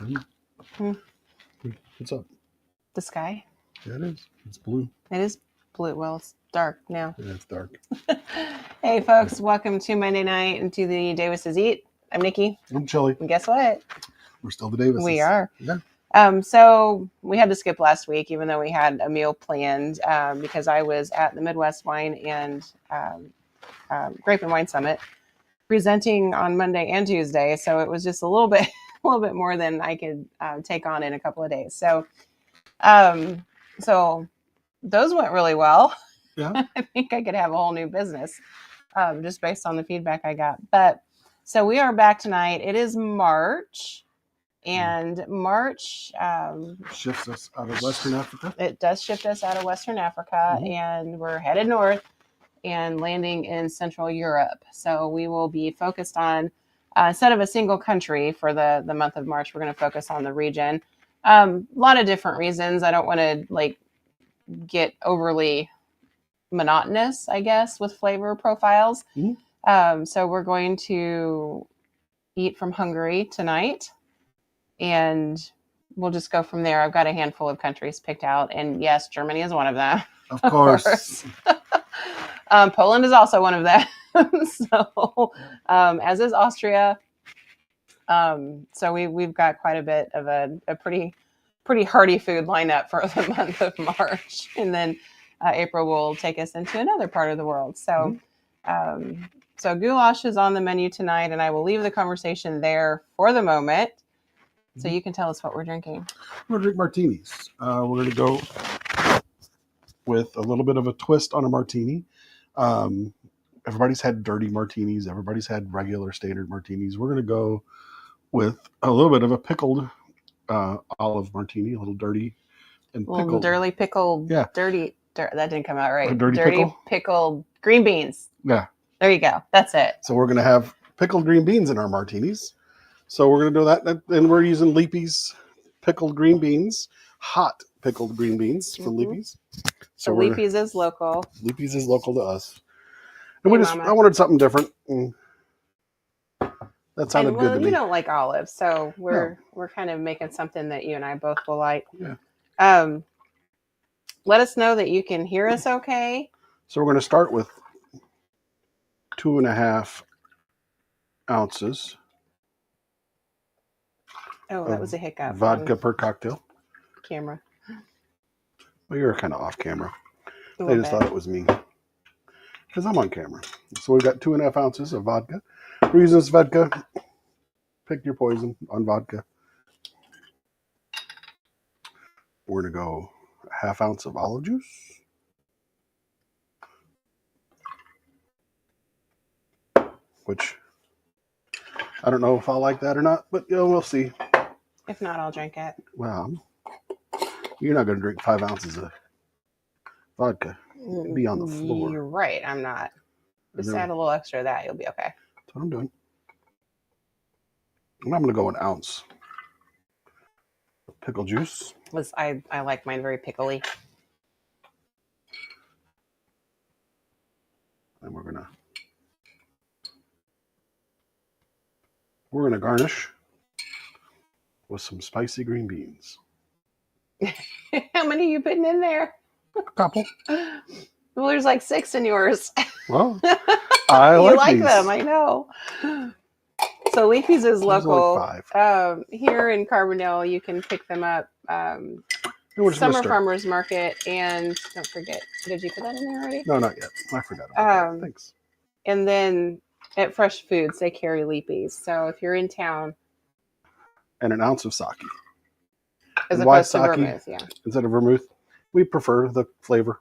Hmm. What's up? The sky. Yeah, it is. It's blue. It is blue. Well, it's dark now. Yeah, it's dark. Hey, folks. Welcome to Monday night and to the Davis's Eat. I'm Nikki. I'm Chili. And guess what? We're still the Davises. We are. Yeah. So we had to skip last week, even though we had a meal planned, because I was at the Midwest Wine and Grape and Wine Summit presenting on Monday and Tuesday. So it was just a little bit more than I could take on in a couple of days. So those went really well. Yeah. I think I could have a whole new business just based on the feedback I got. But so we are back tonight. It is March, and March shifts us out of Western Africa. It does shift us out of Western Africa, and we're headed north and landing in Central Europe. So we will be focused on, instead of a single country for the month of March, we're going to focus on the region. A lot of different reasons. I don't want to get overly monotonous, I guess, with flavor profiles. So we're going to eat from Hungary tonight, and we'll just go from there. I've got a handful of countries picked out, and yes, Germany is one of them. Of course. Poland is also one of them. So, as is Austria. So we've got quite a bit of a pretty hearty food lineup for the month of March, and then April will take us into another part of the world. So, so goulash is on the menu tonight, and I will leave the conversation there for the moment. So you can tell us what we're drinking. We're going to drink martinis. We're going to go with a little bit of a twist on a martini. Everybody's had dirty martinis. Everybody's had regular standard martinis. We're going to go with a little bit of a pickled olive martini, a little dirty and pickled. Well, dirty pickled, yeah. That didn't come out right. A dirty pickled green beans. Yeah. There you go. That's it. So we're going to have pickled green beans in our martinis. So we're going to do that. And we're using Leapy's pickled green beans, hot pickled green beans from Leapy's. So Leapy's is local. Leapy's is local to us. And Hey, I wanted something different. And that sounded good to me. You don't like olives, so we're kind of making something that you and I both will like. Yeah. Let us know that you can hear us okay. So we're going to start with 2.5 ounces. Oh, that was a hiccup. Vodka per cocktail. Camera. Well, you're kind of off camera. They just thought it was me. Because I'm on camera. So we've got 2.5 ounces of vodka. We're using this vodka. Pick your poison on vodka. We're going to go 1/2 ounce of olive juice. Which, I don't know if I'll like that or not, but we'll see. If not, I'll drink it. Well, you're not going to drink 5 ounces of vodka. You'll be on the floor. You're right. I'm not. Just add a little extra of that. You'll be okay. That's what I'm doing. And I'm going to go 1 ounce of pickle juice. I like mine very pickly. And we're gonna garnish with some spicy green beans. How many are you putting in there? A couple. Well, there's like 6 in yours. Well, I like these. Them. I know. So Leafy's is local. Like 5. Here in Carbondale, you can pick them up. Summer Farmers Market, and don't forget, did you put that in there already? No, not yet. I forgot about that. Thanks. And then at Fresh Foods, they carry Leapy's. So if you're in town. And 1 ounce of sake. As opposed to vermouth, yeah. Instead of vermouth, we prefer the flavor.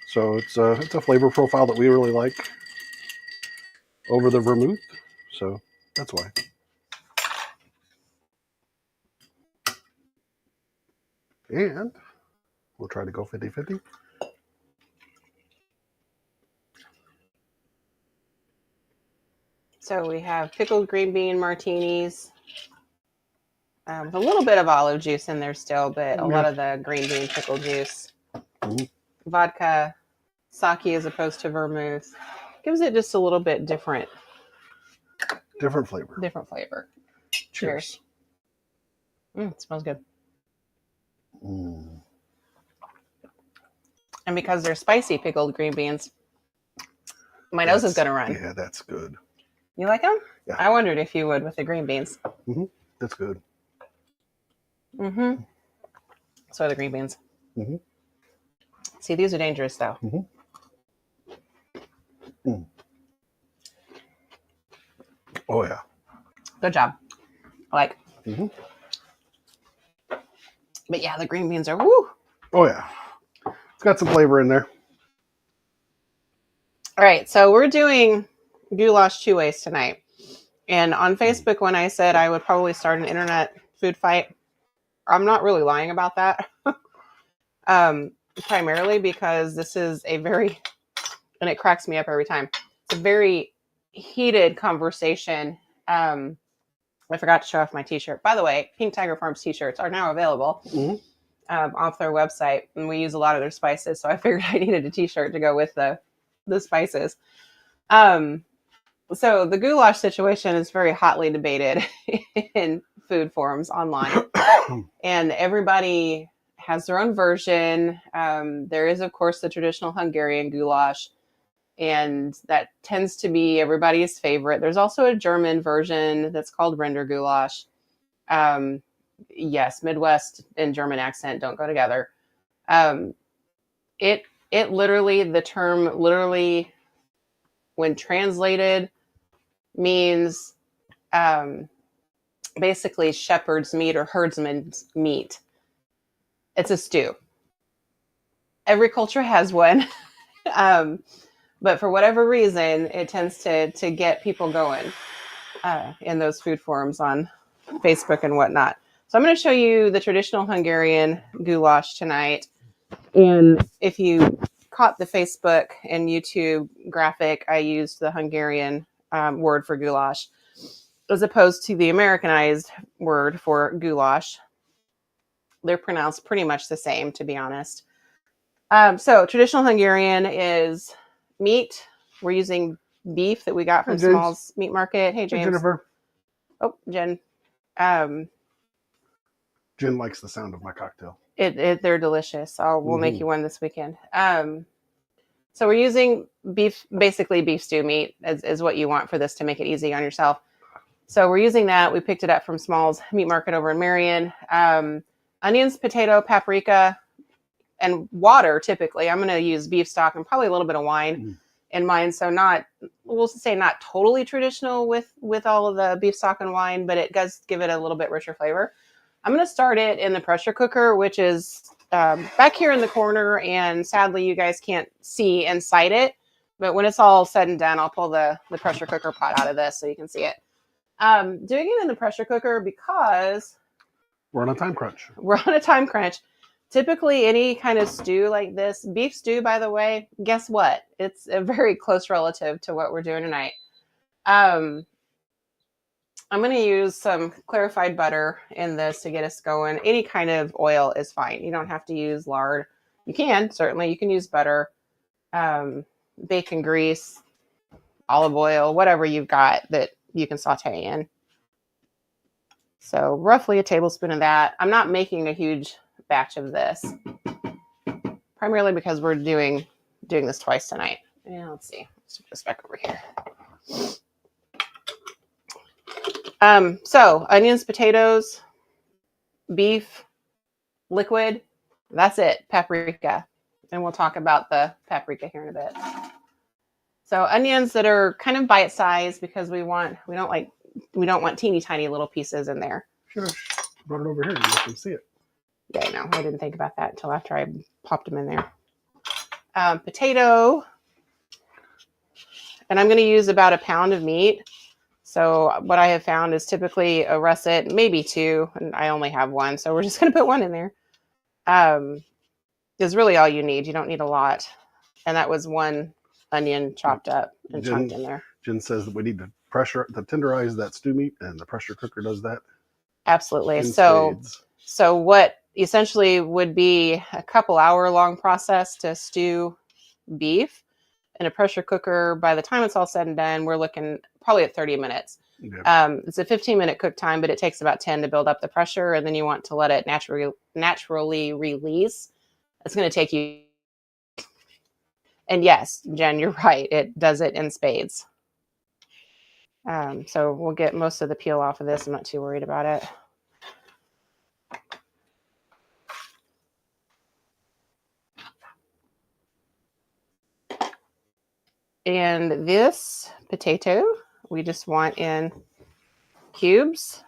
So it's a flavor profile that we really like over the vermouth. So that's why. And we'll try to go 50-50. So we have pickled green bean martinis with a little bit of olive juice in there still, but a lot of the green bean pickle juice. Vodka, sake as opposed to vermouth. Gives it just a little bit different Different flavor. Different flavor. Cheers. It smells good. Mm. And because they're spicy pickled green beans, my nose is going to run. Yeah, that's good. You like them? Yeah. I wondered if you would with the green beans. Mm-hmm. That's good. Mm-hmm. So are the green beans. Mm-hmm. See, these are dangerous, though. Mm-hmm. Mm. Oh, yeah. Good job. Mm-hmm. But yeah, the green beans are woo. Oh, yeah. It's got some flavor in there. All right, so we're doing goulash two ways tonight. And on Facebook, when I said I would probably start an internet food fight, I'm not really lying about that. Primarily because this is a very, and it cracks me up every time, it's a very heated conversation. I forgot to show off my t-shirt. By the way, Pink Tiger Farms t-shirts are now available off their website, and we use a lot of their spices, so I figured I needed a t-shirt to go with the spices. So the goulash situation is very hotly debated in food forums online, and everybody has their own version. There is, of course, the traditional Hungarian goulash, and that tends to be everybody's favorite. There's also a German version that's called Rinder goulash. Yes, Midwest and German accent don't go together. It literally, the term literally, when translated, means basically shepherd's meat or herdsman's meat. It's a stew. Every culture has one. But for whatever reason, it tends to get people going in those food forums on Facebook and whatnot. So I'm going to show you the traditional Hungarian goulash tonight. And if you caught the Facebook and YouTube graphic, I used the Hungarian word for goulash as opposed to the Americanized word for goulash. They're pronounced pretty much the same, to be honest. So traditional Hungarian is meat. We're using beef that we got from Small's Meat Market. Hey, James. Hey, Jennifer. Oh, Jen. Jen likes the sound of my cocktail. They're delicious. We'll make you one this weekend. So we're using beef, basically beef stew meat is what you want for this to make it easy on yourself. So we're using that. We picked it up from Small's Meat Market over in Marion. Onions, potato, paprika, and water. Typically, I'm going to use beef stock and probably a little bit of wine in mine. So we'll say not totally traditional with all of the beef stock and wine, but it does give it a little bit richer flavor. I'm going to start it in the pressure cooker, which is back here in the corner. And sadly, you guys can't see inside it. But when it's all said and done, I'll pull the pressure cooker pot out of this so you can see it. Doing it in the pressure cooker because we're on a time crunch. Typically, any kind of stew like this, beef stew, by the way, guess what? It's a very close relative to what we're doing tonight. I'm going to use some clarified butter in this to get us going. Any kind of oil is fine. You don't have to use lard. You can, certainly. You can use butter, bacon grease, olive oil, whatever you've got that you can saute in. So roughly a tablespoon of that. I'm not making a huge batch of this, primarily because we're doing this twice tonight. Yeah, let's see. Let's put this back over here. So onions, potatoes, beef, liquid. That's it. Paprika, and we'll talk about the paprika here in a bit. So onions that are kind of bite size because we don't want teeny tiny little pieces in there. Should have brought it over here and let them see it. Yeah, I know. I didn't think about that until after I popped them in there. Potato. And I'm going to use about a pound of meat. So what I have found is typically a russet, maybe two, and I only have one. So we're just going to put one in there. Is really all you need. You don't need a lot. And that was one onion chopped up and chunked in there. Jen says that we need to tenderize that stew meat, and the pressure cooker does that. Absolutely. So what essentially would be a couple hour long process to stew beef in a pressure cooker, by the time it's all said and done, we're looking probably at 30 minutes. Yeah. It's a 15-minute cook time, but it takes about 10 to build up the pressure, and then you want to let it naturally release. It's going to take you. And yes, Jen, you're right. It does it in spades. So we'll get most of the peel off of this. I'm not too worried about it. And this potato, we just want in cubes.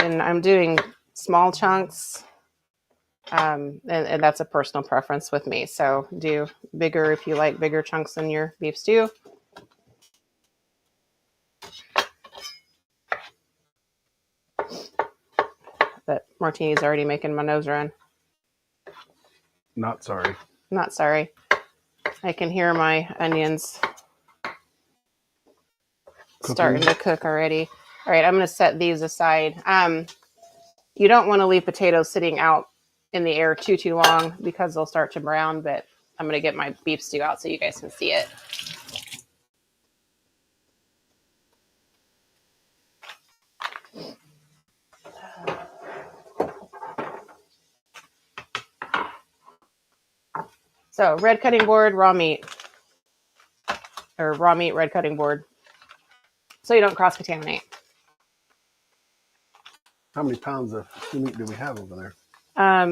And I'm doing small chunks, and that's a personal preference with me. So do bigger if you like bigger chunks in your beef stew. But Martini's already making my nose run. Not sorry. Not sorry. I can hear my onions starting to cook already. All right, I'm going to set these aside. You don't want to leave potatoes sitting out in the air too long because they'll start to brown, but I'm going to get my beef stew out so you guys can see it. So red cutting board, raw meat. Or raw meat, red cutting board. So you don't cross-contaminate. How many pounds of meat do we have over there?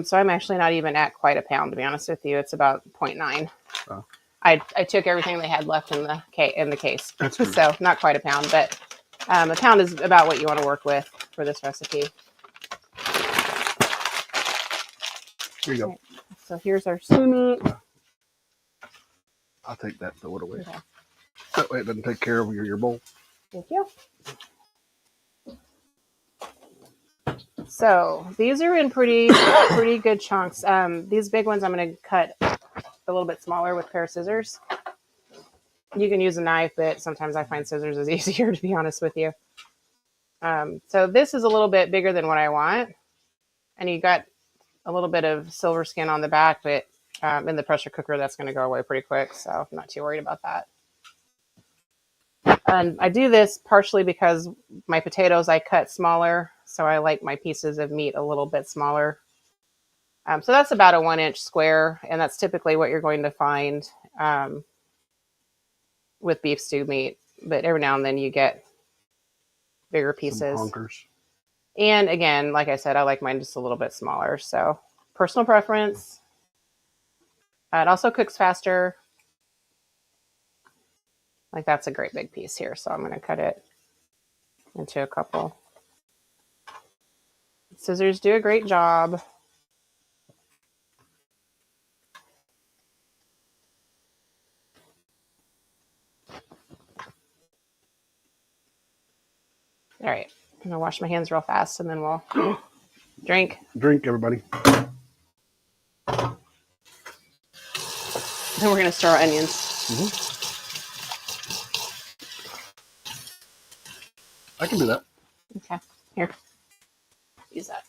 So I'm actually not even at quite a pound, to be honest with you. It's about 0.9. Oh. I took everything they had left in the case. That's true. So not quite a pound, but a pound is about what you want to work with for this recipe. Here you go. Right. So here's our stew meat. I'll take that, throw it away. Okay. That way it doesn't take care of your bowl. Thank you. So these are in pretty good chunks. These big ones I'm going to cut a little bit smaller with a pair of scissors. You can use a knife, but sometimes I find scissors is easier, to be honest with you. So this is a little bit bigger than what I want. And you got a little bit of silver skin on the back, but in the pressure cooker, that's going to go away pretty quick. So I'm not too worried about that. And I do this partially because my potatoes I cut smaller. So I like my pieces of meat a little bit smaller. So that's about a 1-inch square. And that's typically what you're going to find with beef stew meat. But every now and then you get bigger pieces. Some honkers. And again, like I said, I like mine just a little bit smaller. So personal preference. It also cooks faster. Like that's a great big piece here. So I'm going to cut it into a couple. Scissors do a great job. All right. I'm going to wash my hands real fast and then we'll drink. Drink, everybody. Then we're going to stir our onions. Mm-hmm. I can do that. Okay. Here. Use that.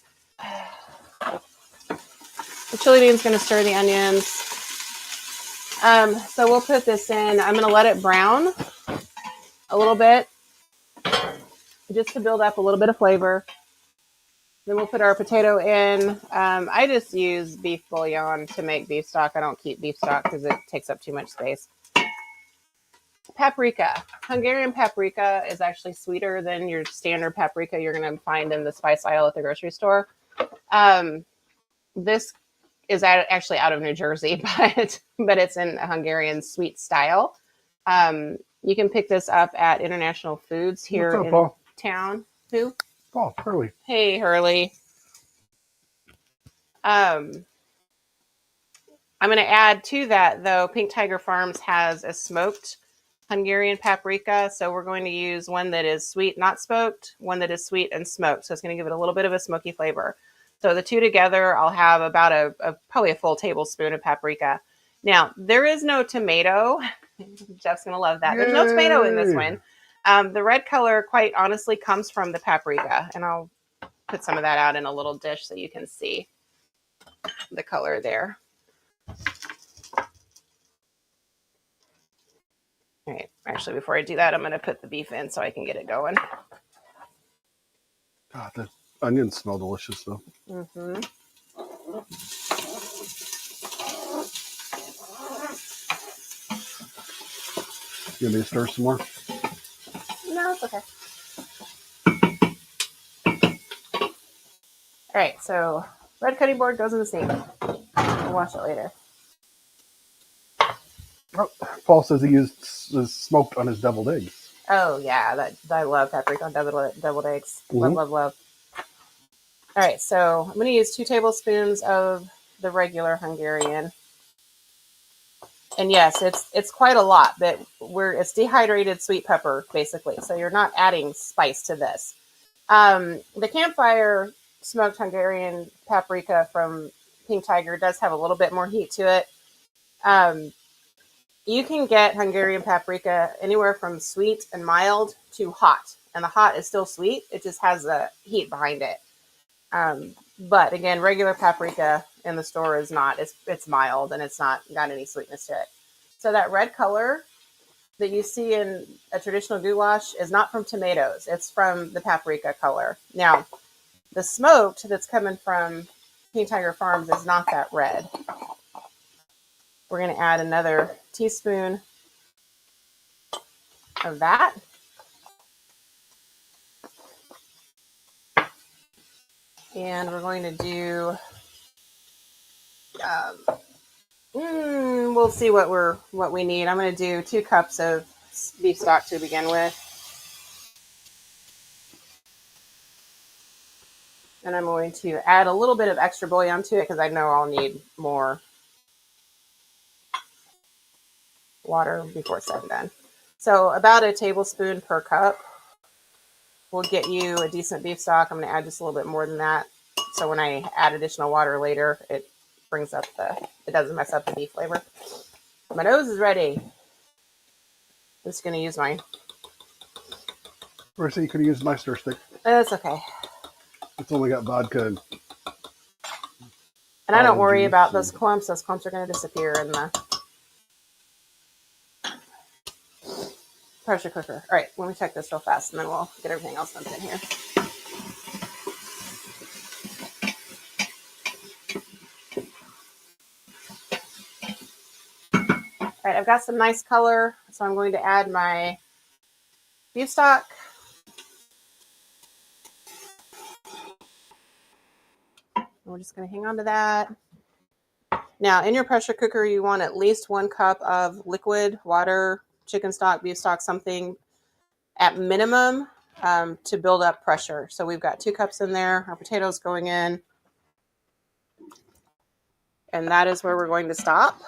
The chili bean's going to stir the onions. So we'll put this in. I'm going to let it brown a little bit just to build up a little bit of flavor. Then we'll put our potato in. I just use beef bouillon to make beef stock. I don't keep beef stock because it takes up too much space. Paprika. Hungarian paprika is actually sweeter than your standard paprika you're going to find in the spice aisle at the grocery store. This is actually out of New Jersey, but it's in a Hungarian sweet style. You can pick this up at International Foods here in Paul? Town. Who? Paul, Hurley. Hey, Hurley. I'm going to add to that, though, Pink Tiger Farms has a smoked Hungarian paprika. So we're going to use one that is sweet, not smoked, one that is sweet and smoked. So it's going to give it a little bit of a smoky flavor. So the two together, I'll have about probably a full tablespoon of paprika. Now, there is no tomato. Jeff's going to love that. Yay. There's no tomato in this one. The red color, quite honestly, comes from the paprika, and I'll put some of that out in a little dish so you can see the color there. All right, actually, before I do that, I'm going to put the beef in so I can get it going. God, the onions smell delicious, though. Mm-hmm. You want me to stir some more? No, it's okay. All right, so red cutting board goes in the sink. We'll wash it later. Oh, Paul says he used smoked on his deviled eggs. Oh yeah, I love paprika on deviled eggs. Love, love, love. All right, so I'm going to use 2 tablespoons of the regular Hungarian. And yes, it's quite a lot, but it's dehydrated sweet pepper basically. So you're not adding spice to this. The campfire smoked Hungarian paprika from Pink Tiger does have a little bit more heat to it. You can get Hungarian paprika anywhere from sweet and mild to hot, and the hot is still sweet. It just has the heat behind it. But again, regular paprika in the store is not. It's mild and it's not got any sweetness to it. So that red color that you see in a traditional goulash is not from tomatoes. It's from the paprika color. Now, the smoked that's coming from Pink Tiger Farms is not that red. We're going to add another teaspoon of that. And we're going to do, we'll see what we need. I'm going to do 2 cups of beef stock to begin with. And I'm going to add a little bit of extra bouillon to it because I know I'll need more water before it's done. So about a tablespoon per cup will get you a decent beef stock. I'm going to add just a little bit more than that. So when I add additional water later, it doesn't mess up the beef flavor. My nose is ready. I'm just going to use mine. Or say you could have used my stir stick. That's okay. It's only got vodka and I don't worry about those clumps. Those clumps are going to disappear in the pressure cooker. All right, let me check this real fast, and then we'll get everything else dumped in here. All right, I've got some nice color, so I'm going to add my beef stock. We're just going to hang on to that. Now, in your pressure cooker, you want at least 1 cup of liquid water, chicken stock, beef stock, something at minimum to build up pressure. So we've got 2 cups in there. Our potatoes going in. And that is where we're going to stop.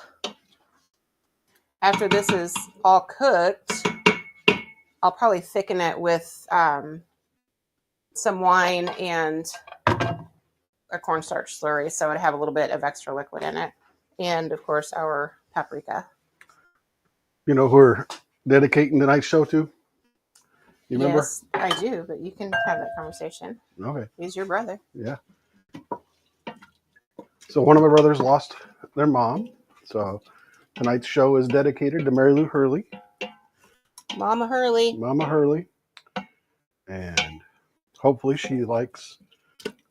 After this is all cooked, I'll probably thicken it with some wine and a cornstarch slurry, so it'd have a little bit of extra liquid in it. And, of course, our paprika. You know who we're dedicating tonight's show to? You remember? Yes, I do, but you can have that conversation. Okay. He's your brother. Yeah. So one of my brothers lost their mom. So tonight's show is dedicated to Mary Lou Hurley. Mama Hurley. Mama Hurley. And hopefully she likes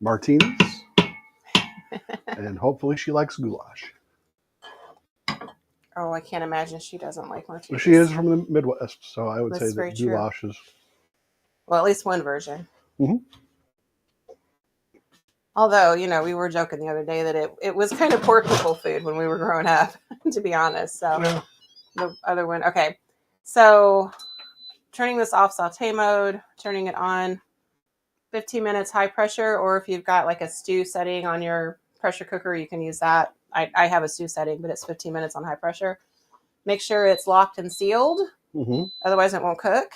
martinis. And hopefully she likes goulash. Oh, I can't imagine she doesn't like martinis. She is from the Midwest, so I would say that goulash is... Well, at least one version. Mm-hmm. Although, we were joking the other day that it was kind of poor people food when we were growing up, to be honest. So yeah. The other one. Okay. So turning this off saute mode, turning it on 15 minutes high pressure, or if you've got like a stew setting on your pressure cooker, you can use that. I have a stew setting, but it's 15 minutes on high pressure. Make sure it's locked and sealed. Mm-hmm. Otherwise it won't cook.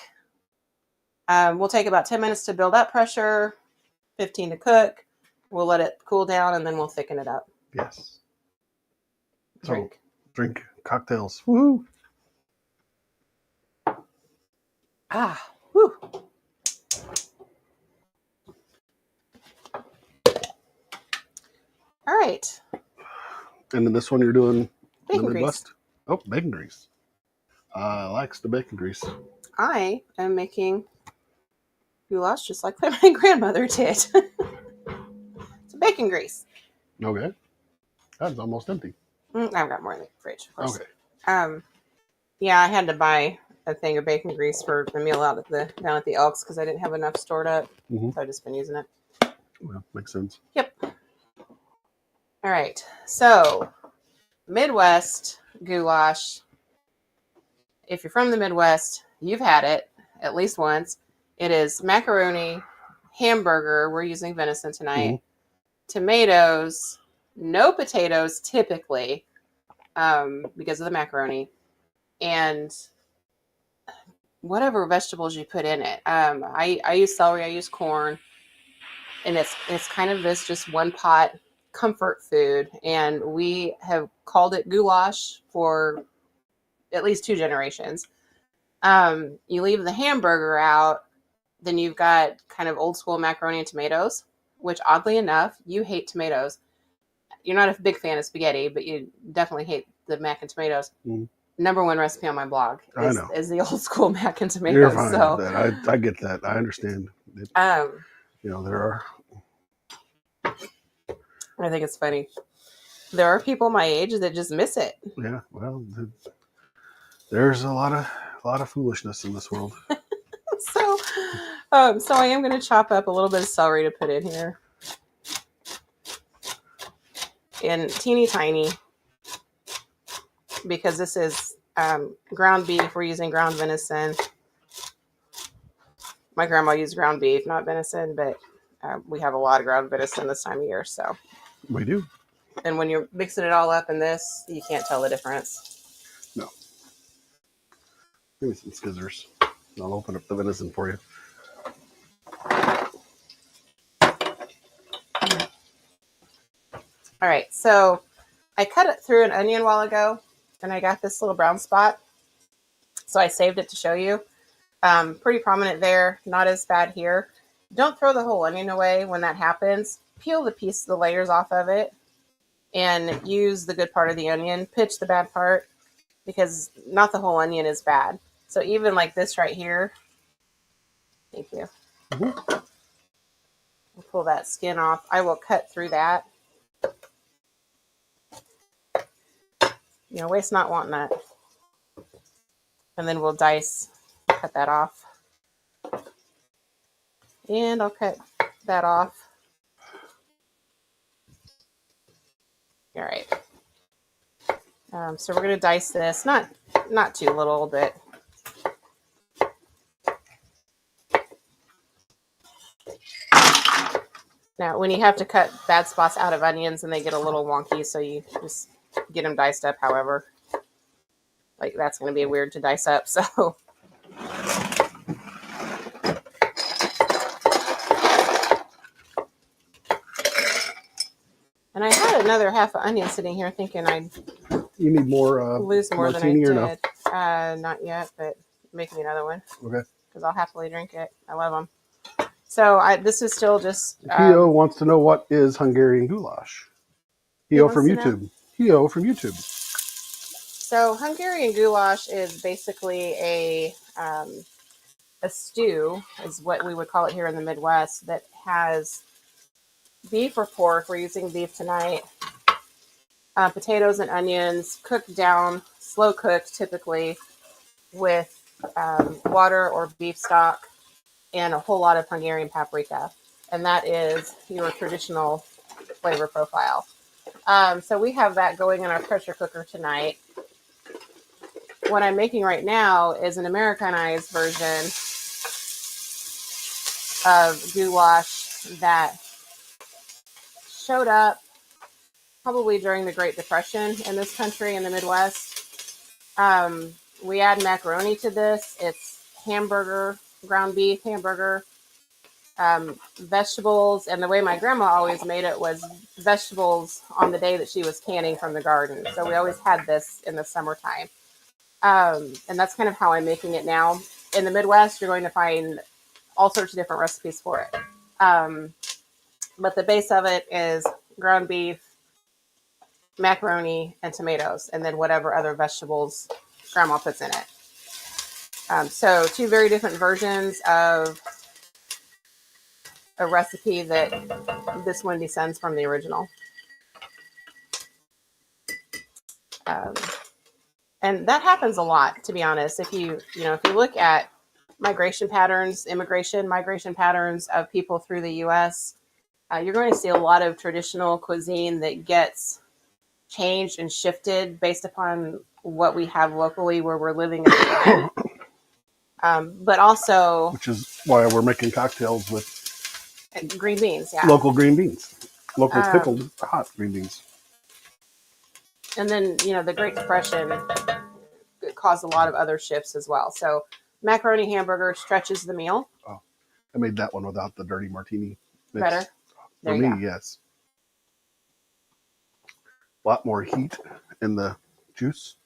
We'll take about 10 minutes to build up pressure, 15 to cook. We'll let it cool down, and then we'll thicken it up. Yes. Drink. Drink cocktails. Woo! Ah, Whew. All right. And then this one you're doing in the Bacon Midwest? grease. Oh, bacon grease. I likes the bacon grease. I am making goulash just like my grandmother did. It's a bacon grease. Okay. That's almost empty. I've got more in the fridge, of course. Okay. Yeah, I had to buy a thing of bacon grease for the meal out at down at the Elks because I didn't have enough stored up. Mm-hmm. So I've just been using it. Well, makes sense. Yep. All right. So, Midwest goulash. If you're from the Midwest, you've had it at least once. It is macaroni, hamburger. We're using venison tonight. Mm-hmm. Tomatoes, no potatoes typically, because of the macaroni, and whatever vegetables you put in it. I use celery. I use corn, and it's kind of this just one pot comfort food. And we have called it goulash for at least 2 generations. You leave the hamburger out, then you've got kind of old school macaroni and tomatoes, which oddly enough, you hate tomatoes. You're not a big fan of spaghetti, but you definitely hate the mac and tomatoes. Mm-hmm. Number 1 recipe on my blog is the old school mac and tomatoes. You're fine with that. I get that. I understand. There are. I think it's funny. There are people my age that just miss it. Yeah. Well, there's a lot of foolishness in this world. So I am going to chop up a little bit of celery to put in here. And teeny tiny, because this is ground beef. We're using ground venison. My grandma used ground beef, not venison, but we have a lot of ground venison this time of year. So We do. And when you're mixing it all up in this, you can't tell the difference. No. Give me some scissors. I'll open up the venison for you. All right, so I cut it through an onion a while ago, and I got this little brown spot. So I saved it to show you. Pretty prominent there, not as bad here. Don't throw the whole onion away when that happens. Peel the layers off of it, and use the good part of the onion. Pitch the bad part, because not the whole onion is bad. So even like this right here, thank you. Mm-hmm. I'll pull that skin off. I will cut through that. Waste not, want not. And then we'll cut that off. And I'll cut that off. All right. So we're going to dice this, not too little, but now when you have to cut bad spots out of onions and they get a little wonky, so you just get them diced up however. Like that's going to be weird to dice up, so. And I had another half an onion sitting here thinking I'd You need more lose more than I martini or did. no? Not yet, but make me another one. Okay. Because I'll happily drink it. I love them. So this is still just... Hio wants to know what is Hungarian goulash. Hio from YouTube. Hio from YouTube. So Hungarian goulash is basically a stew, is what we would call it here in the Midwest, that has beef or pork. We're using beef tonight. Potatoes and onions cooked down, slow cooked typically, with water or beef stock and a whole lot of Hungarian paprika. And that is your traditional flavor profile. So we have that going in our pressure cooker tonight. What I'm making right now is an Americanized version of goulash that showed up probably during the Great Depression in this country, in the Midwest. We add macaroni to this. It's hamburger, ground beef hamburger, vegetables. And the way my grandma always made it was vegetables on the day that she was canning from the garden. So we always had this in the summertime. And that's kind of how I'm making it now. in the Midwest, you're going to find all sorts of different recipes for it. But the base of it is ground beef, macaroni, and tomatoes, and then whatever other vegetables grandma puts in it. So two very different versions of a recipe that this one descends from the original. And that happens a lot, to be honest. If you look at migration patterns of people through the U.S., you're going to see a lot of traditional cuisine that gets changed and shifted based upon what we have locally where we're living at the time. But also, which is why we're making cocktails with green beans, yeah, local green beans, local pickled hot green beans. And then the Great Depression caused a lot of other shifts as well. So macaroni hamburger stretches the meal. Oh, I made that one without the dirty martini mix. Better for me, yes. A lot more heat in the juice.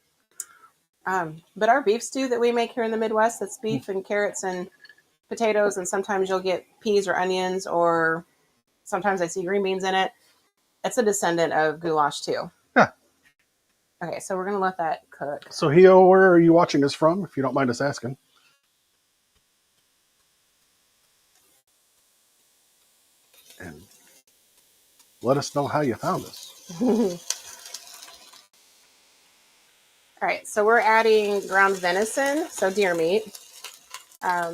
But our beef stew that we make here in the Midwest, that's beef and carrots and potatoes, and sometimes you'll get peas or onions, or sometimes I see green beans in it. It's a descendant of goulash too. Yeah. Okay, so we're going to let that cook. So, Hio, where are you watching us from, if you don't mind us asking? And let us know how you found us. All right, so we're adding ground venison, so deer meat.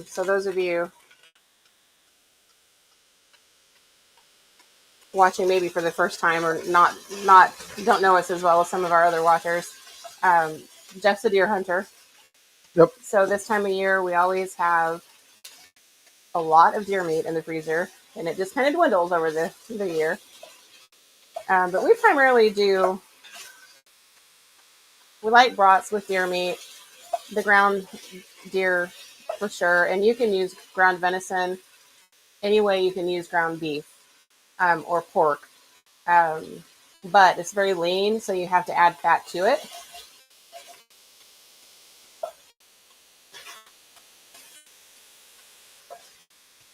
So those of you watching maybe for the first time or not don't know us as well as some of our other watchers, Jeff's a deer hunter. Yep. So this time of year, we always have a lot of deer meat in the freezer, and it just kind of dwindles over the year. But we primarily we like brats with deer meat, the ground deer for sure, and you can use ground venison any way you can use ground beef or pork. But it's very lean, so you have to add fat to it.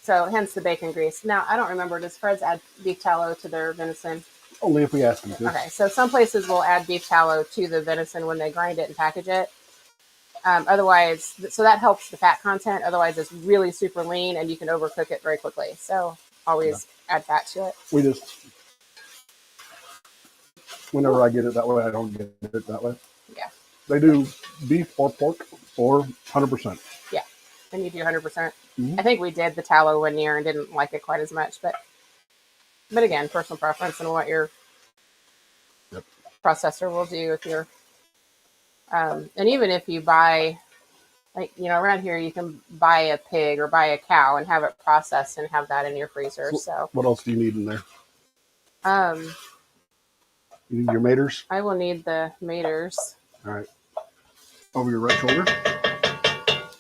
So hence the bacon grease. Now, I don't remember, does Fred's add beef tallow to their venison? Only if we ask them to. Okay, so some places will add beef tallow to the venison when they grind it and package it. Otherwise, so that helps the fat content. Otherwise, it's really super lean and you can overcook it very quickly. So always add fat to it. We just, whenever I get it that way, I don't get it that way. Yeah. They do beef or pork or 100%. Yeah, and you do 100%. Mm-hmm. I think we did the tallow one year and didn't like it quite as much, but again, personal preference and what your processor will do if you're, and even if you buy, like, around here you can buy a pig or buy a cow and have it processed and have that in your freezer. So what else do you need in there? You need your maters? I will need the maters. All right. Over your right shoulder.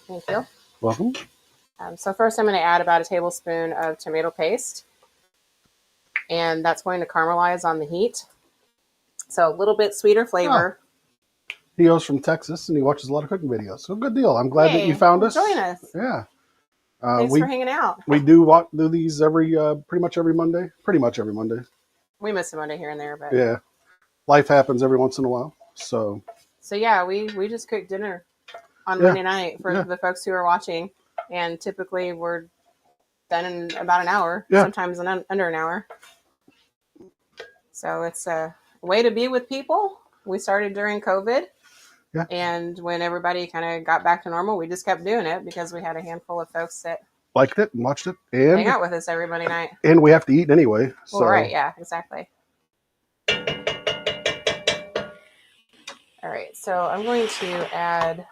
Thank you. Welcome. So first I'm going to add about a tablespoon of tomato paste. And that's going to caramelize on the heat. So a little bit sweeter flavor. Oh. Hio's from Texas and he watches a lot of cooking videos. So good deal. I'm glad that you found us. Join us. Yeah. Thanks for hanging out. We do these pretty much every Monday. Pretty much every Monday. We miss a Monday here and there, but yeah, life happens every once in a while. So yeah, we just cooked dinner on Monday night for the folks who are watching, and typically we're done in about an hour, sometimes under an hour. So it's a way to be with people. We started during COVID. Yeah. And when everybody kind of got back to normal, we just kept doing it because we had a handful of folks that liked it and watched it and hang out with us every Monday night. And we have to eat anyway. So. Well, right. Yeah, exactly. All right. So I'm going to add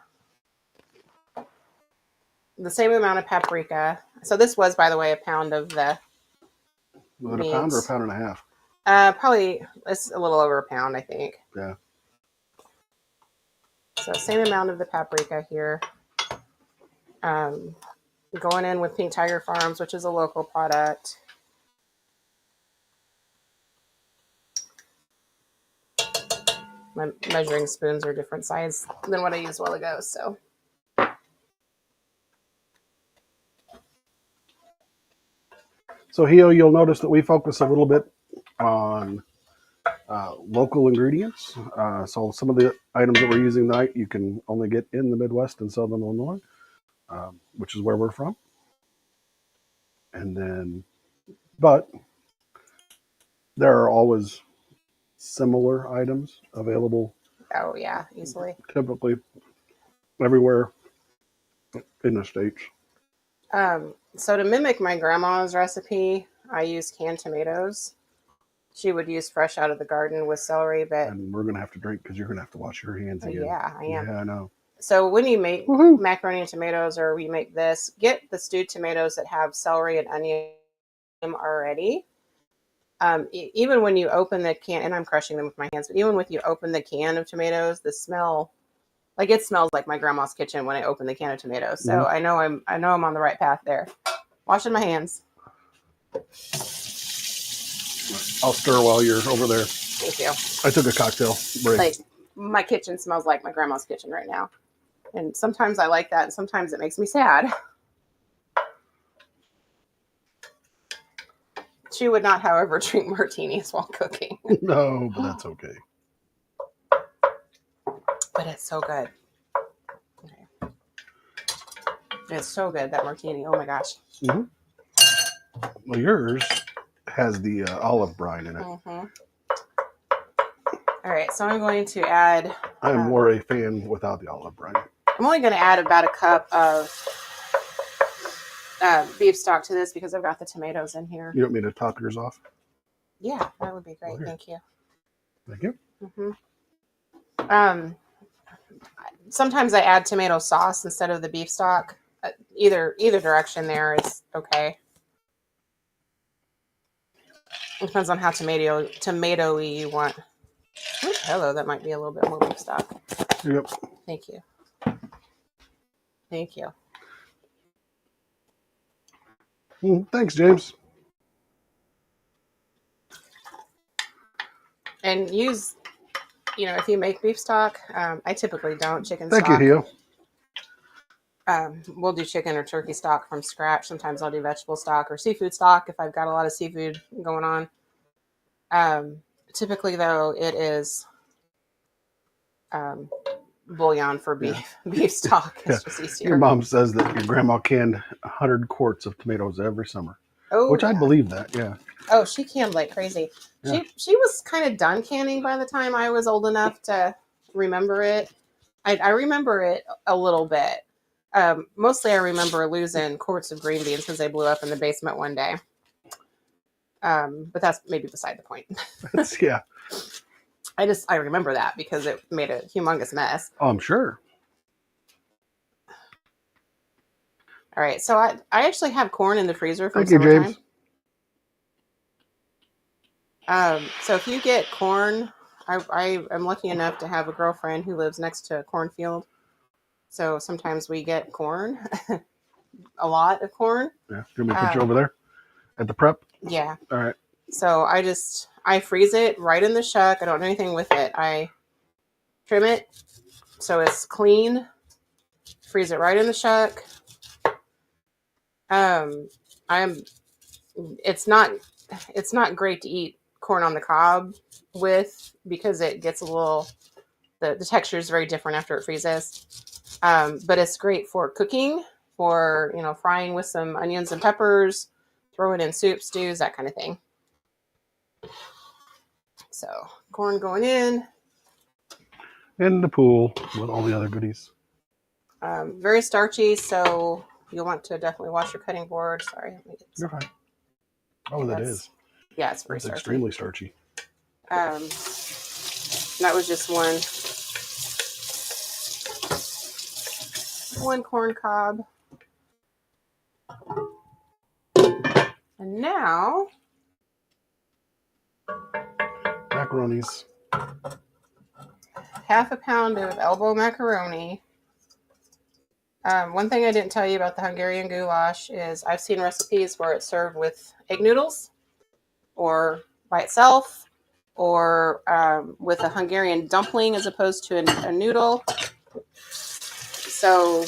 the same amount of paprika. So this was, by the way, a pound of the Was it a pound or a pound and a half? Probably it's a little over a pound, I think. Yeah. So same amount of the paprika here. Going in with Pink Tiger Farms, which is a local product. My measuring spoons are different size than what I used a while ago, so. So here you'll notice that we focus a little bit on local ingredients. So some of the items that we're using tonight you can only get in the Midwest and Southern Illinois, which is where we're from. And then, but there are always similar items available. Oh yeah, easily. Typically everywhere in the States. So to mimic my grandma's recipe, I use canned tomatoes. She would use fresh out of the garden with celery, but And we're going to have to drink because you're going to have to wash your hands again. yeah, I am. Yeah, I know. So when you make Woohoo. macaroni and tomatoes, or we make this, get the stewed tomatoes that have celery and onion already. Even when you open the can, and I'm crushing them with my hands, but even when you open the can of tomatoes, the smell, like it smells like my grandma's kitchen when I open the can of tomatoes. So I know I'm on the right path there. Washing my hands. I'll stir while you're over there. Thank you. I took a cocktail break. Like my kitchen smells like my grandma's kitchen right now. And sometimes I like that, and sometimes it makes me sad. She would not, however, drink martinis while cooking. No, but that's okay. But it's so good. Okay. It's so good, that martini. Oh my gosh. Mm-hmm. Well, yours has the olive brine in it. Mm-hmm. All right, so I'm going to add... I'm more a fan without the olive brine. I'm only going to add about a cup of beef stock to this because I've got the tomatoes in here. You want me to top yours off? Yeah, that would be great. Okay. Thank you. Thank you. Mm-hmm. Sometimes I add tomato sauce instead of the beef stock. Either direction there is okay. It depends on how tomatoey you want. Ooh, hello, that might be a little bit more beef stock. Yep. Thank you. Thank you. Thanks, James. And use, if you make beef stock, I typically don't chicken Thank stock. you, Hio. We'll do chicken or turkey stock from scratch. Sometimes I'll do vegetable stock or seafood stock if I've got a lot of seafood going on. Typically, though, it is bouillon for beef stock. It's just easier. Your mom says that your grandma canned 100 quarts of tomatoes every summer. Oh, which yeah. I believe that, yeah. Oh, she canned like crazy. Yeah. She was kind of done canning by the time I was old enough to remember it. I remember it a little bit. Mostly I remember losing quarts of green beans because they blew up in the basement one day. But that's maybe beside the point. Yeah. I remember that because it made a humongous mess. Oh, I'm sure. All right, so I actually have corn in the freezer from Thank you, summertime. James. So if you get corn, I am lucky enough to have a girlfriend who lives next to a cornfield. So sometimes we get corn, a lot of corn. Yeah. Do you want me to put you over there at the prep? Yeah. All right. So I freeze it right in the shuck. I don't do anything with it. I trim it so it's clean. Freeze it right in the shuck. It's not great to eat corn on the cob with because it gets a little, the texture is very different after it freezes. But it's great for cooking, for, frying with some onions and peppers, throw it in soup, stews, that kind of thing. So corn going in. In the pool with all the other goodies. Very starchy, so you'll want to definitely wash your cutting board. Sorry. You're fine. Oh, that is. Yeah, it's very It's starchy. extremely starchy. That was just one corn cob. And now Macaronis. half a pound of elbow macaroni. One thing I didn't tell you about the Hungarian goulash is I've seen recipes where it's served with egg noodles or by itself or with a Hungarian dumpling as opposed to a noodle. So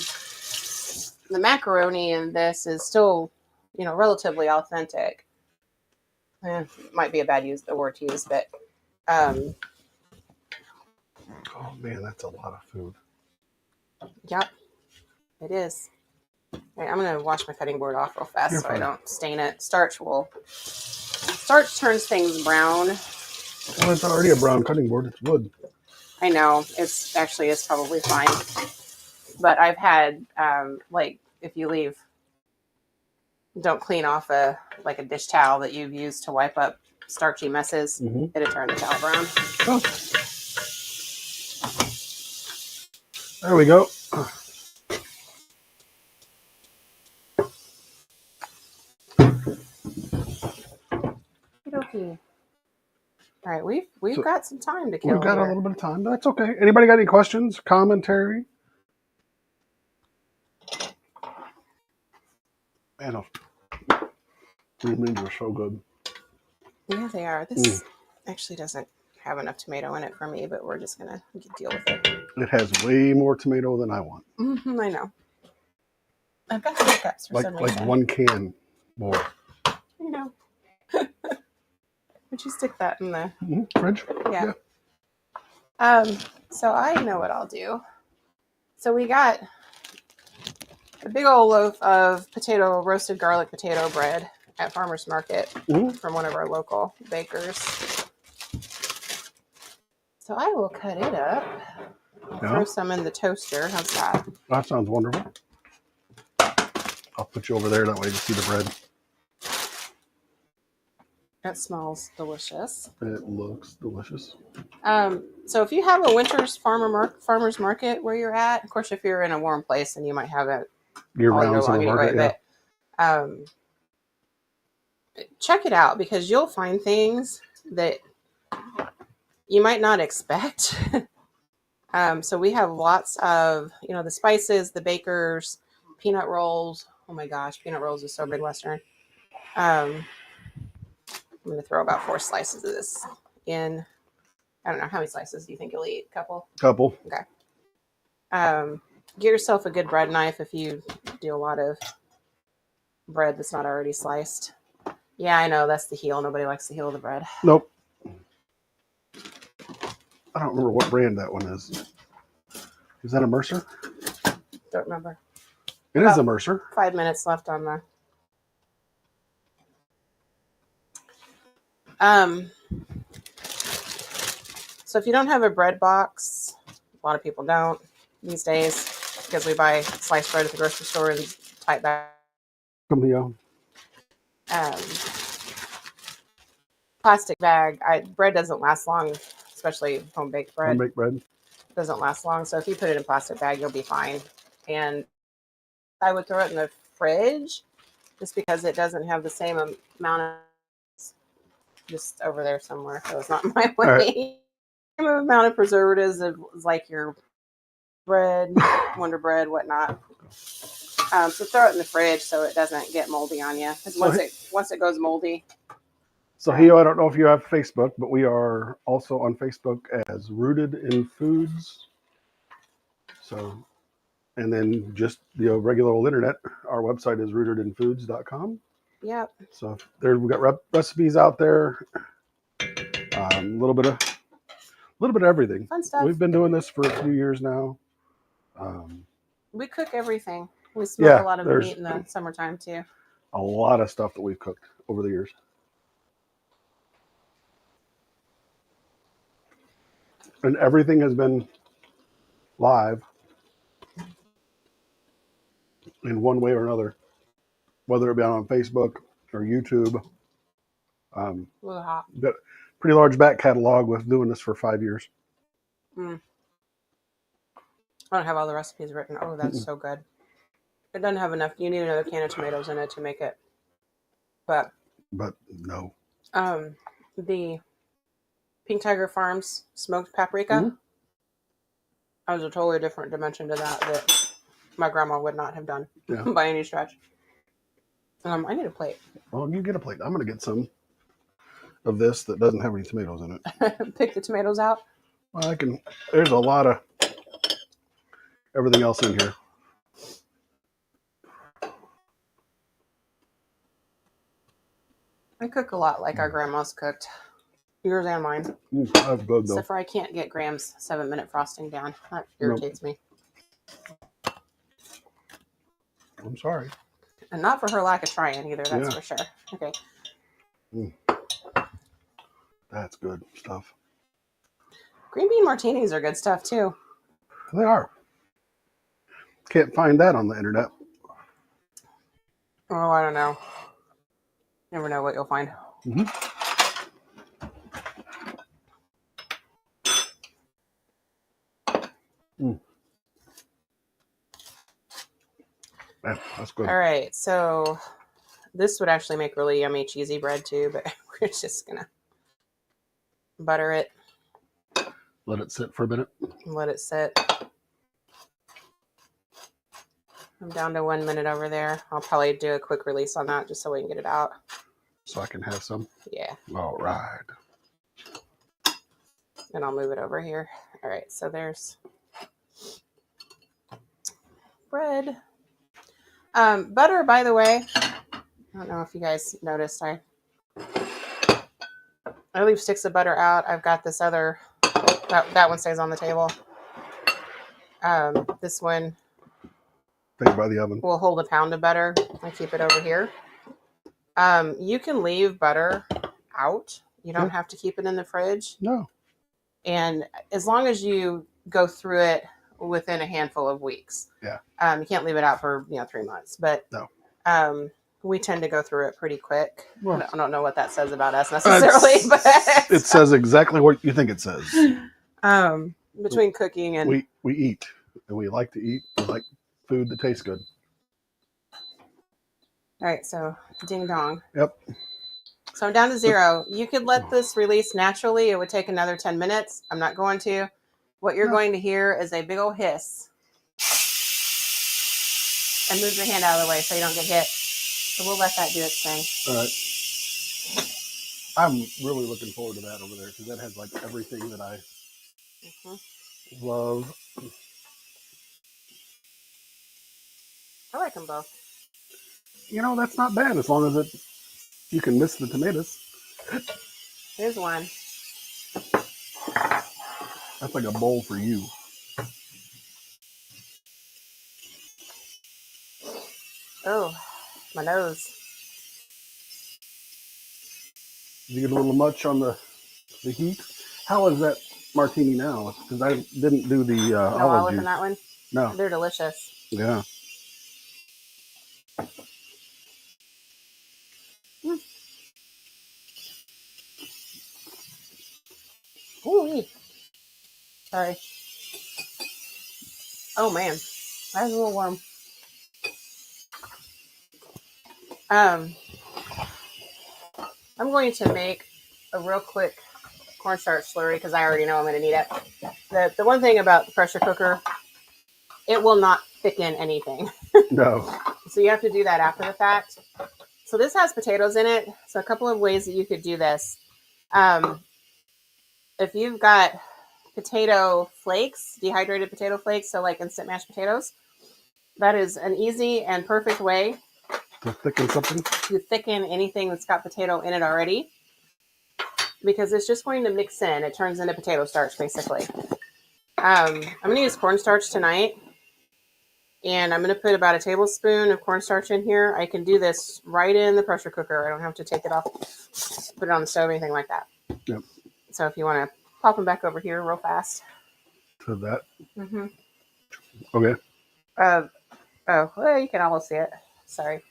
the macaroni in this is still, relatively authentic. Might be a bad use the word to use, but Oh man, that's a lot of food. yep, it is. Right, I'm gonna wash my cutting board off real fast You're so fine. I don't stain it. Starch turns things brown. Well, it's already a brown cutting board. It's wood. I know it's probably fine, but I've had like if you leave, don't clean off a dish towel that you've used to wipe up starchy messes, it'll turn the towel brown. Oh. There we go. Okay. All right, we've got some time to kill. We've got here. a little bit of time. That's okay. Anybody got any questions, commentary? Man, green beans are so good. Yeah, they are. This actually doesn't have enough tomato in it for me, but we're just gonna deal with it. It has way more tomato than I want. I know. I've got hiccups for some reason. Like 1 can more. I know. Would you stick that in the fridge? Yeah. So I know what I'll do. So we got a big old loaf of roasted garlic potato bread at Farmer's Market from one of our local bakers. So I will cut it up. Throw some in the toaster. How's that? That sounds wonderful. I'll put you over there. That way you see the bread. That smells delicious. It looks delicious. So if you have a winter's farmer's market where you're at, of course, if you're in a warm place, then you might have it year-round summer market. But check it out because you'll find things that you might not expect. So we have lots of, the spices, the bakers, peanut rolls. Oh my gosh, peanut rolls is so Midwestern. I'm going to throw about 4 slices of this in. I don't know. How many slices do you think you'll eat? Couple? Okay. Get yourself a good bread knife if you do a lot of bread that's not already sliced. Yeah, I know. That's the heel. Nobody likes the heel of the bread. Nope. I don't remember what brand that one is. Is that a Mercer? Don't remember. It is a Mercer. 5 minutes left on the... So if you don't have a bread box, a lot of people don't these days because we buy sliced bread at the grocery store and type back. Plastic bag. Bread doesn't last long, especially home baked bread. Home baked bread doesn't last long. So if you put it in a plastic bag, you'll be fine. And I would throw it in the fridge just because it doesn't have the same amount of just over there somewhere. So it's not my way. Right. Same amount of preservatives as like your bread, Wonder Bread, whatnot. So throw it in the fridge so it doesn't get moldy on you. Because once it goes moldy. So Hio, I don't know if you have Facebook, but we are also on Facebook as Rooted in Foods. So, and then just the regular old internet. Our website is rootedinfoods.com. Yep. So we've got recipes out there. A little bit of everything. Fun stuff. We've been doing this for a few years now. We cook everything. We smoke a lot of meat in the summertime too. A lot of stuff that we've cooked over the years. And everything has been live in one way or another, whether it be on Facebook or YouTube. Got a pretty large back catalog with doing this for 5 years. I don't have all the recipes written. Oh, that's so good. It doesn't have enough. You need another can of tomatoes in it to make it. But no. The Pink Tiger Farms smoked paprika. That was a totally different dimension to that my grandma would not have done by any stretch. I need a plate. Well, you get a plate. I'm going to get some of this that doesn't have any tomatoes in it. Pick the tomatoes out? Well, there's a lot of everything else in here. I cook a lot like our grandmas cooked. Yours and mine. That's good though. Except for I can't get Graham's 7-minute frosting down. That irritates me. I'm sorry. And not for her lack of trying either, that's for sure. Okay. That's good stuff. Green bean martinis are good stuff too. They are. Can't find that on the internet. Oh, I don't know. Never know what you'll find. Mm-hmm. Yeah, that's good. All right, so this would actually make really yummy cheesy bread too, but we're just gonna butter it. Let it sit for a minute. Let it sit. I'm down to 1 minute over there. I'll probably do a quick release on that just so we can get it out. So I can have some? Yeah. All right. And I'll move it over here. All right, so there's bread. Butter, by the way, I don't know if you guys noticed, I leave sticks of butter out. I've got this other, that one stays on the table. This one Take it by the oven. will hold a pound of butter. I keep it over here. You can leave butter out. You don't have to keep it in the fridge. No. And as long as you go through it within a handful of weeks. Yeah. You can't leave it out for 3 months. But no. We tend to go through it pretty quick. Well, I don't know what that says about us necessarily, but it says exactly what you think it says. Between cooking and we eat, and we like to eat. We like food that tastes good. All right, so ding dong. Yep. So I'm down to 0. You could let this release naturally. It would take another 10 minutes. I'm not going to. What you're going to hear is a big old hiss. And move your hand out of the way so you don't get hit. So we'll let that do its thing. All right. I'm really looking forward to that over there because that has like everything that I love. I like them both. That's not bad as long as you can miss the tomatoes. Here's one. That's like a bowl for you. Oh, my nose. Did you get a little much on the heat? How is that martini now? Because I didn't do the no olive in that one? No. They're delicious. Yeah. Ooh, sorry. Oh man, that was a little warm. I'm going to make a real quick cornstarch slurry because I already know I'm going to need it. The one thing about the pressure cooker, it will not thicken anything. No. So you have to do that after the fact. So this has potatoes in it. So a couple of ways that you could do this. If you've got potato flakes, dehydrated potato flakes, so like instant mashed potatoes, that is an easy and perfect way to thicken something? To thicken anything that's got potato in it already. Because it's just going to mix in. It turns into potato starch, basically. I'm going to use cornstarch tonight. And I'm going to put about a tablespoon of cornstarch in here. I can do this right in the pressure cooker. I don't have to take it off, put it on the stove, anything like that. Yep. So if you want to pop them back over here real fast. To that? Mm-hmm. Okay. Well, you can almost see it. Sorry.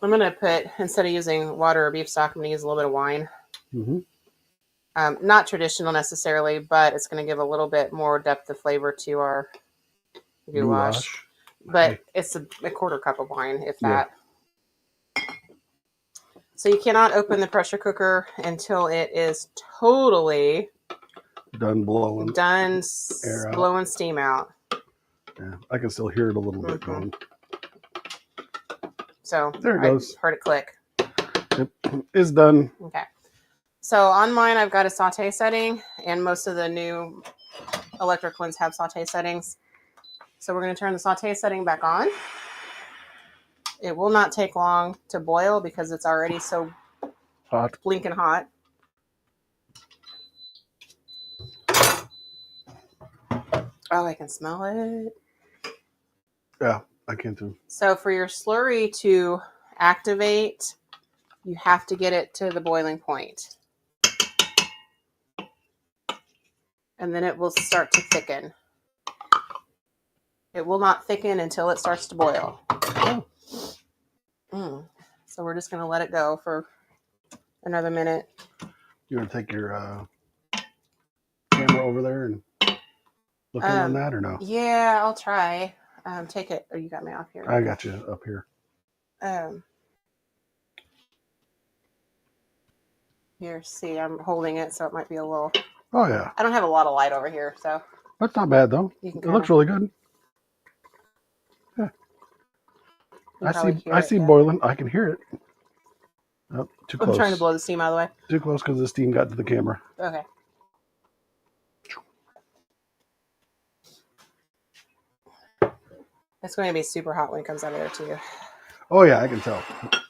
I'm going to put, instead of using water or beef stock, I'm going to use a little bit of wine. Mm-hmm. Not traditional necessarily, but it's going to give a little bit more depth of flavor to our goulash. But it's a quarter cup of wine, if that. So you cannot open the pressure cooker until it is totally done blowing. Blowing steam out. Yeah, I can still hear it a little bit going. So there it goes. Heard it click. It is done. Okay. So on mine, I've got a saute setting, and most of the new electric ones have saute settings. So we're going to turn the saute setting back on. It will not take long to boil because it's already so Hot. Blinking hot. Oh, I can smell it. Yeah, I can too. So for your slurry to activate, you have to get it to the boiling point. And then it will start to thicken. It will not thicken until it starts to boil. So we're just going to let it go for another minute. You want to take your camera over there and look in on that or no? Yeah, I'll try. Take it. Oh, you got me off here. I got you up here. Here, see, I'm holding it, so it might be a little... Oh, yeah. I don't have a lot of light over here, so... That's not bad, though. It looks really good. Yeah. I see boiling. I can hear it. Oh, too close. I'm trying to blow the steam out of the way. Too close because the steam got to the camera. Okay. It's going to be super hot when it comes out of there, too. Oh, yeah, I can tell.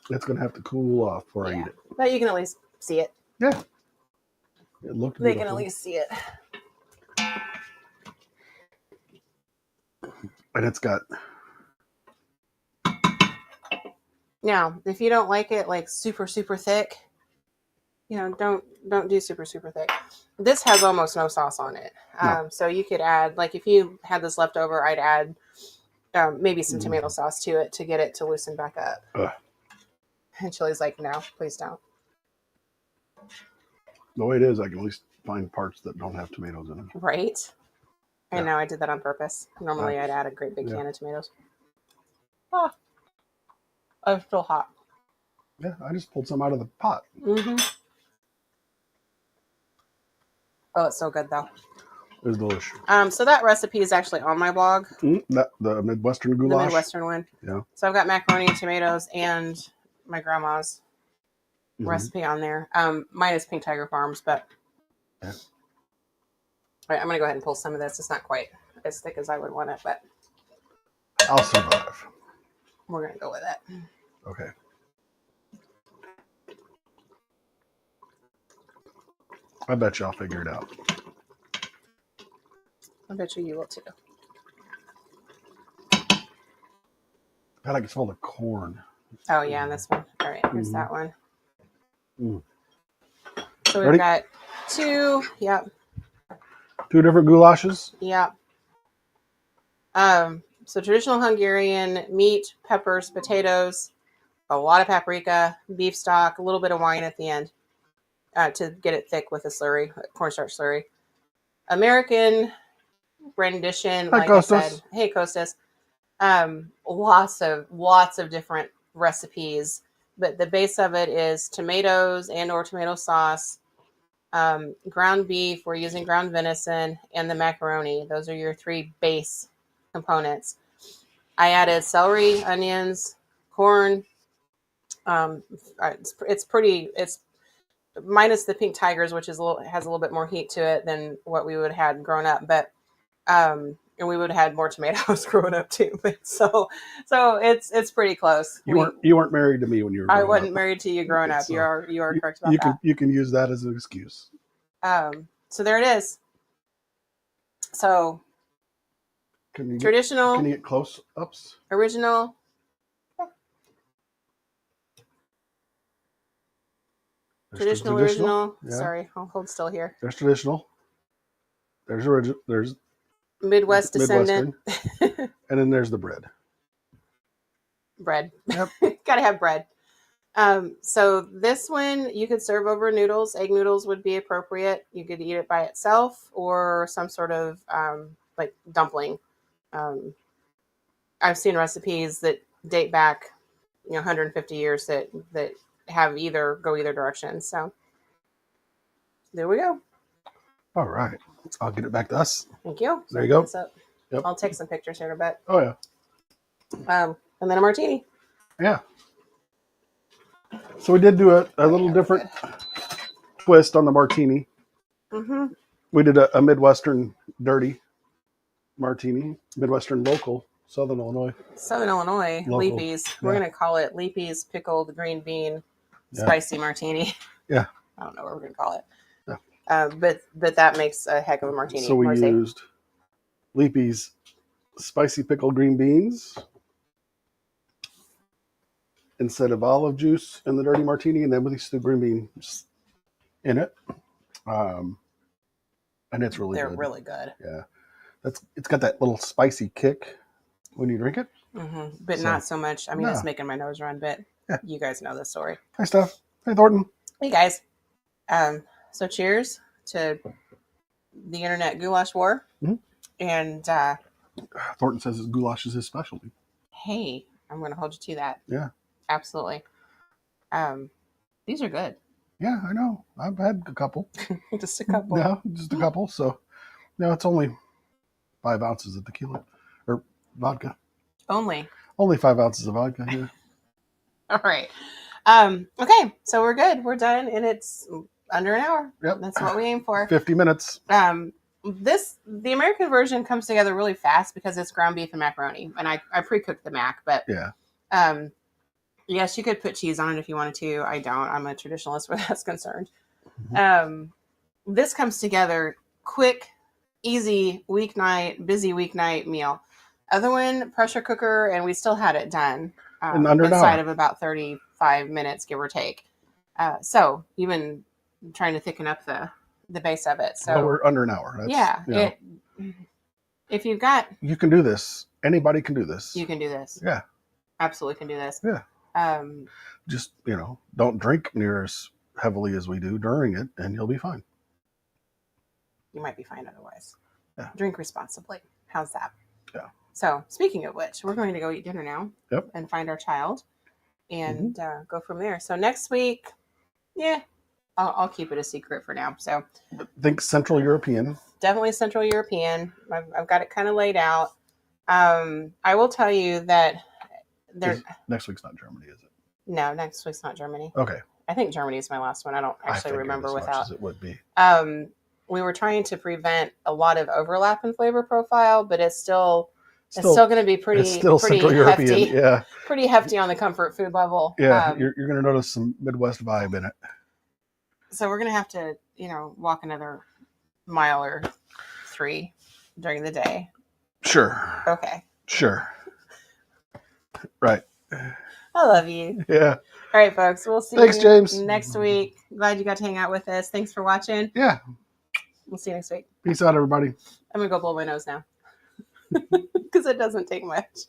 It's going to have to cool off before I eat it. But you can at least see it. Yeah. It looked beautiful. They can at least see it. And it's got... Now, if you don't like it like super, super thick, don't do super, super thick. This has almost no sauce on it. No. So you could add, like if you had this left over, I'd add maybe some tomato sauce to it to get it to loosen back up. Ugh. And Chili's like, no, please don't. The way it is, I can at least find parts that don't have tomatoes in them. Right? Yeah. I know, I did that on purpose. Normally I'd add a great big can of tomatoes. Oh, it's still hot. Yeah, I just pulled some out of the pot. Mm-hmm. Oh, it's so good, though. It's delicious. So that recipe is actually on my blog. The Midwestern goulash? The Midwestern one. Yeah. So I've got macaroni and tomatoes and my grandma's recipe on there. Mine is Pink Tiger Farms, but... Yeah. All right, I'm going to go ahead and pull some of this. It's not quite as thick as I would want it, but... I'll survive. We're going to go with it. Okay. I bet you I'll figure it out. I bet you will too. God, I can smell the corn. Oh, yeah, and this one. All right, here's that one. So we've Ready? got two. Yep. Two different goulashes? Yep. So traditional Hungarian meat, peppers, potatoes, a lot of paprika, beef stock, a little bit of wine at the end to get it thick with a slurry, cornstarch slurry. American rendition, like Kostas. I said. Hey, Kostas. Lots of different recipes, but the base of it is tomatoes and or tomato sauce, ground beef. We're using ground venison and the macaroni. Those are your three base components. I added celery, onions, corn. It's minus the pink tigers, which is has a little bit more heat to it than what we would have had growing up, but and we would have had more tomatoes growing up too. But so it's pretty close. You weren't married to me when you were. I wasn't married to you growing up. So you are correct about that. You can use that as an excuse. So there it is. So traditional. Can you get close ups? Original. Traditional. Yeah. Sorry, I'll hold still here. There's traditional. There's original. There's Midwest descendant. And then there's the bread. Bread. Yep. Gotta have bread. So this one you could serve over noodles. Egg noodles would be appropriate. You could eat it by itself or some sort of like dumpling. I've seen recipes that date back, 150 years that have go either direction. So there we go. All right. I'll get it back to us. Thank you. There you go. Yep. I'll take some pictures here in a bit. Oh, yeah. And then a martini. Yeah. So we did do a little different twist on the martini. Mm-hmm. We did a Midwestern dirty martini, Midwestern local, Southern Illinois. Southern Illinois, Local. Leapies. We're going to call it Leapies Pickled Green Bean spicy martini. Yeah. I don't know what we're gonna call it. Yeah. But that makes a heck of a martini. So we Marcy. used Leapy's spicy pickled green beans instead of olive juice in the dirty martini, and then we used the green beans in it. And it's really They're good. really good. Yeah. It's got that little spicy kick when you drink it. Mm-hmm. But So, not so much. I mean, no. it's making my nose run, but Yeah. you guys know the story. Hi, Steph. Hey, Thornton. Hey, guys. So cheers to the internet goulash war. Mm-hmm. And Thornton says his goulash is his specialty. hey, I'm going to hold you to that. Yeah. Absolutely. These are good. Yeah, I know. I've had a couple. Just a couple. No, just a couple. So, no, it's only 5 ounces of tequila or vodka. Only 5 ounces of vodka. Yeah. All right. Okay, so we're good. We're done, and it's under an hour. Yep. That's what we aim for. 50 minutes. The American version comes together really fast because it's ground beef and macaroni, and I pre-cooked the mac, but Yeah. Yes, you could put cheese on it if you wanted to. I don't. I'm a traditionalist where that's concerned. Mm-hmm. This comes together quick, easy busy weeknight meal. Other one, pressure cooker, and we still had it done in under an inside hour. of about 35 minutes, give or take. So even trying to thicken up the base of it. So we're under an hour. That's, yeah, if you've got, you can do this. Anybody can do this. you can do this. Yeah. Absolutely can do this. Yeah. Just, don't drink near as heavily as we do during it, and you'll be fine. You might be fine otherwise. Yeah. Drink responsibly. How's that? Yeah. So, speaking of which, we're going to go eat dinner now. Yep. And find our child, and go from there. So next week, I'll keep it a secret for now. So think Central European. Definitely Central European. I've got it kind of laid out. I will tell you that next week's not Germany, is it? No, next week's not Germany. Okay. I think Germany is my last one. I don't actually remember without. As it would be. We were trying to prevent a lot of overlap in flavor profile, but it's still going to be pretty Central hefty. European, yeah. Pretty hefty on the comfort food level. Yeah, you're going to notice some Midwest vibe in it. So we're going to have to, walk another mile or 3 during the day. Sure. Okay. Sure. Right. I love you. Yeah. All right, folks. We'll see Thanks, you James. next week. Glad you got to hang out with us. Thanks for watching. Yeah. We'll see you next week. Peace out, everybody. I'm going to go blow my nose now because it doesn't take much.